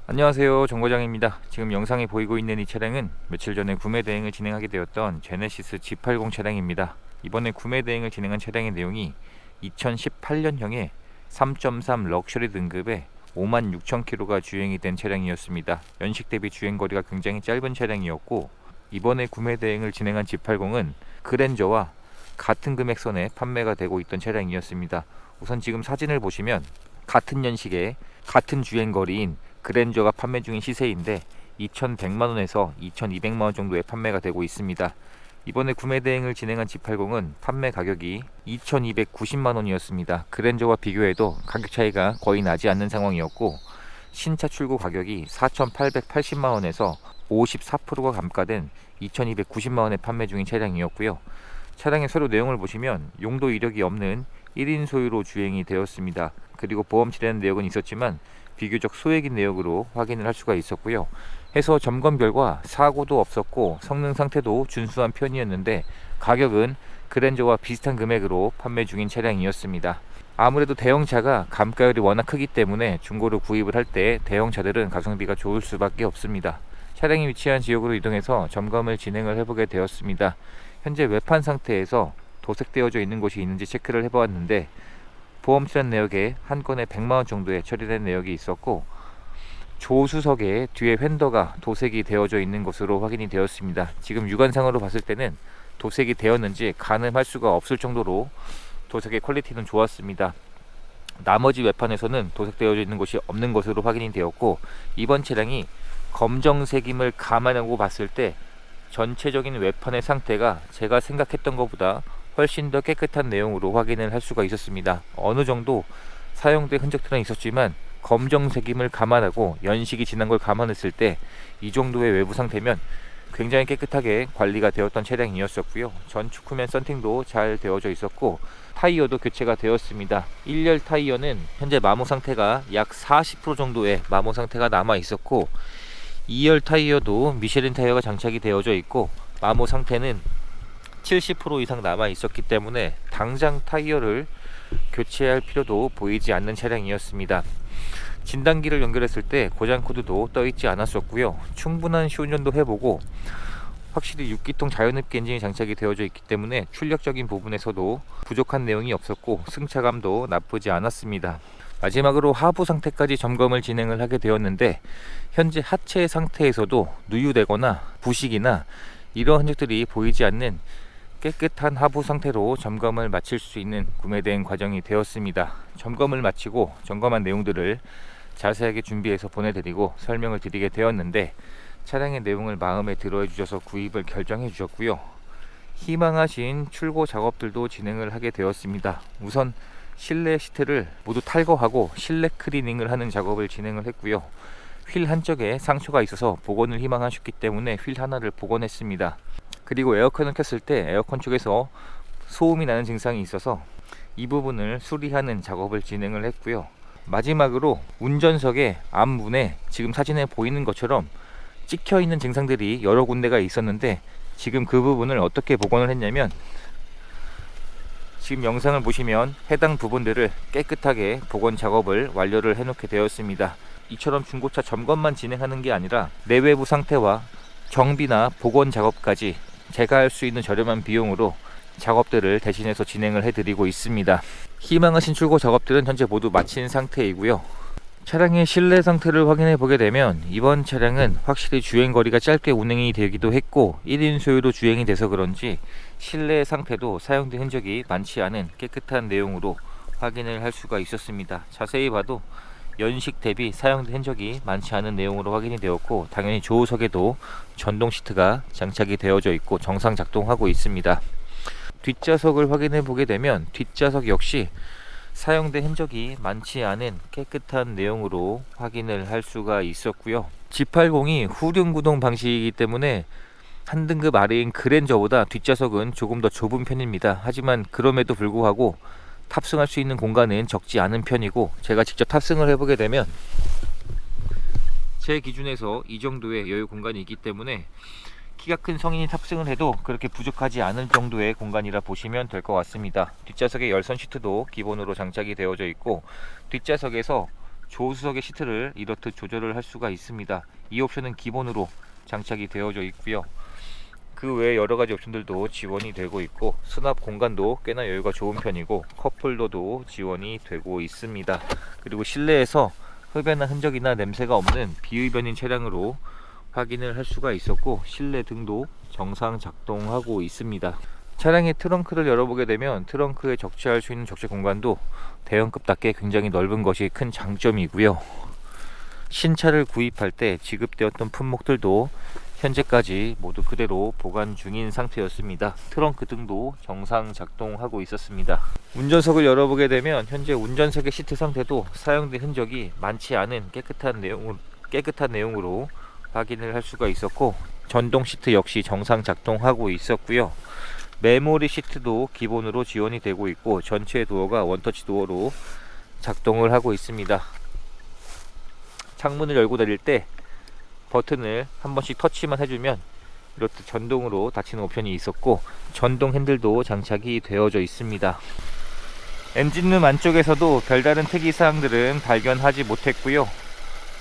안녕하세요, 정거장입니다. 지금 영상에 보이고 있는 이 차량은 며칠 전에 구매 대행을 진행하게 되었던 제네시스 G80 차량입니다. 이번에 구매 대행을 진행한 차량의 내용이 2018년형의 3.3 럭셔리 등급의 56,000km가 주행이 된 차량이었습니다. 연식 대비 주행거리가 굉장히 짧은 차량이었고, 이번에 구매 대행을 진행한 G80은 그랜저와 같은 금액선에 판매가 되고 있던 차량이었습니다. 우선 지금 사진을 보시면 같은 연식의 같은 주행거리인 그랜저가 판매 중인 시세인데 2,100만원에서 2,200만원 정도에 판매가 되고 있습니다. 이번에 구매 대행을 진행한 G80은 판매 가격이 2,290만원이었습니다. 그랜저와 비교해도 가격 차이가 거의 나지 않는 상황이었고, 신차 출고 가격이 4,880만원에서 54%가 감가된 2,290만원에 판매 중인 차량이었고요. 차량의 서류 내용을 보시면 용도 이력이 없는 1인 소유로 주행이 되었습니다. 그리고 보험 처리하는 내역은 있었지만 비교적 소액인 내역으로 확인을 할 수가 있었고요. 해서 점검 결과 사고도 없었고 성능 상태도 준수한 편이었는데, 가격은 그랜저와 비슷한 금액으로 판매 중인 차량이었습니다. 아무래도 대형차가 감가율이 워낙 크기 때문에 중고로 구입을 할 때 대형차들은 가성비가 좋을 수밖에 없습니다. 차량이 위치한 지역으로 이동해서 점검을 진행을 해보게 되었습니다. 현재 외판 상태에서 도색되어져 있는 곳이 있는지 체크를 해보았는데, 보험 출연 내역에 한 건에 100만원 정도의 처리된 내역이 있었고, 조수석에 뒤에 휀더가 도색이 되어져 있는 것으로 확인이 되었습니다. 지금 육안상으로 봤을 때는 도색이 되었는지 가늠할 수가 없을 정도로 도색의 퀄리티는 좋았습니다. 나머지 외판에서는 도색되어져 있는 곳이 없는 것으로 확인이 되었고, 이번 차량이 검정색임을 감안하고 봤을 때 전체적인 외판의 상태가 제가 생각했던 것보다 훨씬 더 깨끗한 내용으로 확인을 할 수가 있었습니다. 어느 정도 사용된 흔적들은 있었지만 검정색임을 감안하고 연식이 지난 걸 감안했을 때 이 정도의 외부 상태면 굉장히 깨끗하게 관리가 되었던 차량이었었고요. 전축 후면 썬팅도 잘 되어져 있었고, 타이어도 교체가 되었습니다. 1열 타이어는 현재 마모 상태가 약 40% 정도의 마모 상태가 남아 있었고, 2열 타이어도 미쉐린 타이어가 장착이 되어져 있고 마모 상태는 70% 이상 남아 있었기 때문에 당장 타이어를 교체할 필요도 보이지 않는 차량이었습니다. 진단기를 연결했을 때 고장 코드도 떠 있지 않았었고요. 충분한 시운전도 해보고 확실히 6기통 자연흡기 엔진이 장착이 되어져 있기 때문에 출력적인 부분에서도 부족한 내용이 없었고 승차감도 나쁘지 않았습니다. 마지막으로 하부 상태까지 점검을 진행을 하게 되었는데, 현재 하체 상태에서도 누유되거나 부식이나 이러한 흔적들이 보이지 않는 깨끗한 하부 상태로 점검을 마칠 수 있는 구매 대행 과정이 되었습니다. 점검을 마치고 점검한 내용들을 자세하게 준비해서 보내드리고 설명을 드리게 되었는데, 차량의 내용을 마음에 들어 주셔서 구입을 결정해 주셨고요. 희망하신 출고 작업들도 진행을 하게 되었습니다. 우선 실내 시트를 모두 탈거하고 실내 클리닝을 하는 작업을 진행을 했고요. 휠 한쪽에 상처가 있어서 복원을 희망하셨기 때문에 휠 하나를 복원했습니다. 그리고 에어컨을 켰을 때 에어컨 쪽에서 소음이 나는 증상이 있어서 이 부분을 수리하는 작업을 진행을 했고요. 마지막으로 운전석의 앞문에 지금 사진에 보이는 것처럼 찍혀 있는 증상들이 여러 군데가 있었는데, 지금 그 부분을 어떻게 복원을 했냐면, 지금 영상을 보시면 해당 부분들을 깨끗하게 복원 작업을 완료를 해놓게 되었습니다. 이처럼 중고차 점검만 진행하는 게 아니라 내외부 상태와 정비나 복원 작업까지 제가 할 수 있는 저렴한 비용으로 작업들을 대신해서 진행을 해드리고 있습니다. 희망하신 출고 작업들은 현재 모두 마친 상태이고요. 차량의 실내 상태를 확인해 보게 되면 이번 차량은 확실히 주행거리가 짧게 운행이 되기도 했고 1인 소유로 주행이 돼서 그런지 실내 상태도 사용된 흔적이 많지 않은 깨끗한 내용으로 확인을 할 수가 있었습니다. 자세히 봐도 연식 대비 사용된 흔적이 많지 않은 내용으로 확인이 되었고, 당연히 조수석에도 전동 시트가 장착이 되어져 있고 정상 작동하고 있습니다. 뒷좌석을 확인해 보게 되면 뒷좌석 역시 사용된 흔적이 많지 않은 깨끗한 내용으로 확인을 할 수가 있었고요. G80이 후륜 구동 방식이기 때문에 한 등급 아래인 그랜저보다 뒷좌석은 조금 더 좁은 편입니다. 하지만 그럼에도 불구하고 탑승할 수 있는 공간은 적지 않은 편이고, 제가 직접 탑승을 해보게 되면 제 기준에서 이 정도의 여유 공간이 있기 때문에 키가 큰 성인이 탑승을 해도 그렇게 부족하지 않을 정도의 공간이라 보시면 될 것 같습니다. 뒷좌석에 열선 시트도 기본으로 장착이 되어져 있고, 뒷좌석에서 조수석의 시트를 이렇듯 조절을 할 수가 있습니다. 이 옵션은 기본으로 장착이 되어져 있고요. 그 외에 여러가지 옵션들도 지원이 되고 있고, 수납 공간도 꽤나 여유가 좋은 편이고 컵홀더도 지원이 되고 있습니다. 그리고 실내에서 흡연이나 흔적이나 냄새가 없는 비흡연인 차량으로 확인을 할 수가 있었고, 실내 등도 정상 작동하고 있습니다. 차량의 트렁크를 열어보게 되면 트렁크에 적재할 수 있는 적재 공간도 대형급답게 굉장히 넓은 것이 큰 장점이고요. 신차를 구입할 때 지급되었던 품목들도 현재까지 모두 그대로 보관 중인 상태였습니다. 트렁크 등도 정상 작동하고 있었습니다. 운전석을 열어보게 되면 현재 운전석의 시트 상태도 사용된 흔적이 많지 않은 깨끗한 내용으로 확인을 할 수가 있었고, 전동 시트 역시 정상 작동하고 있었고요. 메모리 시트도 기본으로 지원이 되고 있고, 전체 도어가 원터치 도어로 작동을 하고 있습니다. 창문을 열고 닫을 때 버튼을 한 번씩 터치만 해주면 이렇듯 전동으로 닫히는 옵션이 있었고, 전동 핸들도 장착이 되어져 있습니다. 엔진룸 안쪽에서도 별다른 특이사항들은 발견하지 못했고요.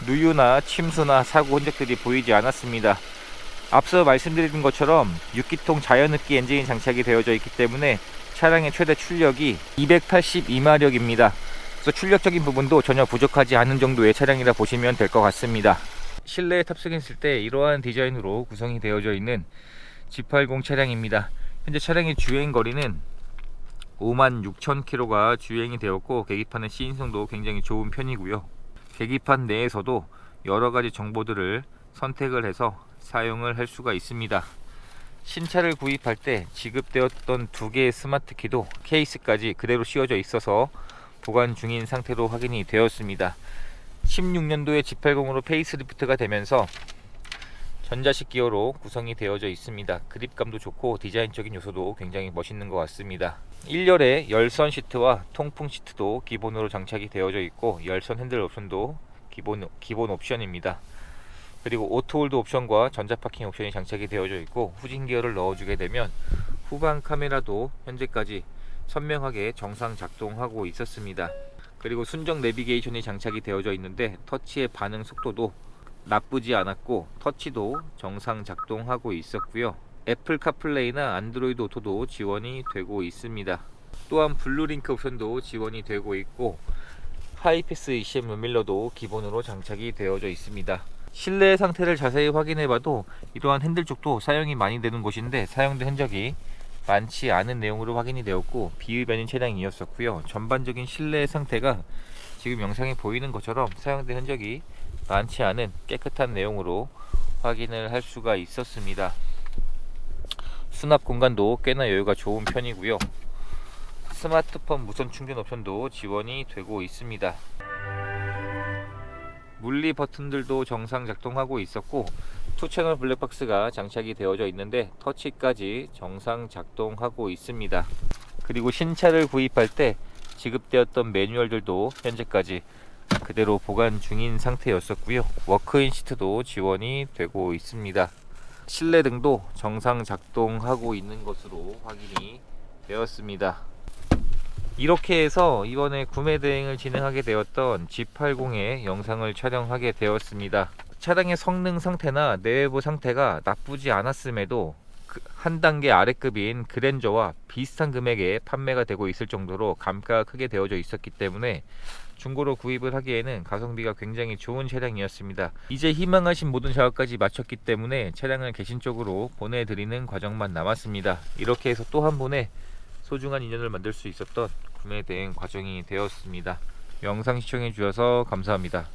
누유나 침수나 사고 흔적들이 보이지 않았습니다. 앞서 말씀드린 것처럼 6기통 자연흡기 엔진이 장착이 되어져 있기 때문에 차량의 최대 출력이 282마력입니다. 그래서 출력적인 부분도 전혀 부족하지 않은 정도의 차량이라 보시면 될 것 같습니다. 실내에 탑승했을 때 이러한 디자인으로 구성이 되어져 있는 G80 차량입니다. 현재 차량의 주행거리는 56,000km가 주행이 되었고, 계기판의 시인성도 굉장히 좋은 편이고요. 계기판 내에서도 여러가지 정보들을 선택을 해서 사용을 할 수가 있습니다. 신차를 구입할 때 지급되었던 2개의 스마트키도 케이스까지 그대로 씌워져 있어서 보관 중인 상태로 확인이 되었습니다. 16년도에 G80으로 페이스리프트가 되면서 전자식 기어로 구성이 되어져 있습니다. 그립감도 좋고 디자인적인 요소도 굉장히 멋있는 것 같습니다. 1열에 열선 시트와 통풍 시트도 기본으로 장착이 되어져 있고, 열선 핸들 옵션도 기본 옵션입니다. 그리고 오토홀드 옵션과 전자파킹 옵션이 장착이 되어져 있고, 후진 기어를 넣어주게 되면 후방 카메라도 현재까지 선명하게 정상 작동하고 있었습니다. 그리고 순정 내비게이션이 장착이 되어져 있는데 터치의 반응 속도도 나쁘지 않았고, 터치도 정상 작동하고 있었고요. 애플 카플레이나 안드로이드 오토도 지원이 되고 있습니다. 또한 블루링크 옵션도 지원이 되고 있고, 하이패스 ECM 룸밀러도 기본으로 장착이 되어져 있습니다. 실내 상태를 자세히 확인해봐도 이러한 핸들 쪽도 사용이 많이 되는 곳인데 사용된 흔적이 많지 않은 내용으로 확인이 되었고, 비흡연인 차량이었었고요. 전반적인 실내 상태가 지금 영상에 보이는 것처럼 사용된 흔적이 많지 않은 깨끗한 내용으로 확인을 할 수가 있었습니다. 수납 공간도 꽤나 여유가 좋은 편이고요. 스마트폰 무선 충전 옵션도 지원이 되고 있습니다. 물리 버튼들도 정상 작동하고 있었고, 2채널 블랙박스가 장착이 되어져 있는데 터치까지 정상 작동하고 있습니다. 그리고 신차를 구입할 때 지급되었던 매뉴얼들도 현재까지 그대로 보관 중인 상태였었고요. 워크인 시트도 지원이 되고 있습니다. 실내 등도 정상 작동하고 있는 것으로 확인이 되었습니다. 이렇게 해서 이번에 구매 대행을 진행하게 되었던 G80의 영상을 촬영하게 되었습니다. 차량의 성능 상태나 내외부 상태가 나쁘지 않았음에도 한 단계 아래급인 그랜저와 비슷한 금액에 판매가 되고 있을 정도로 감가가 크게 되어져 있었기 때문에 중고로 구입을 하기에는 가성비가 굉장히 좋은 차량이었습니다. 이제 희망하신 모든 작업까지 마쳤기 때문에 차량을 개신 쪽으로 보내드리는 과정만 남았습니다. 이렇게 해서 또 한 번의 소중한 인연을 만들 수 있었던 구매 대행 과정이 되었습니다. 영상 시청해 주셔서 감사합니다.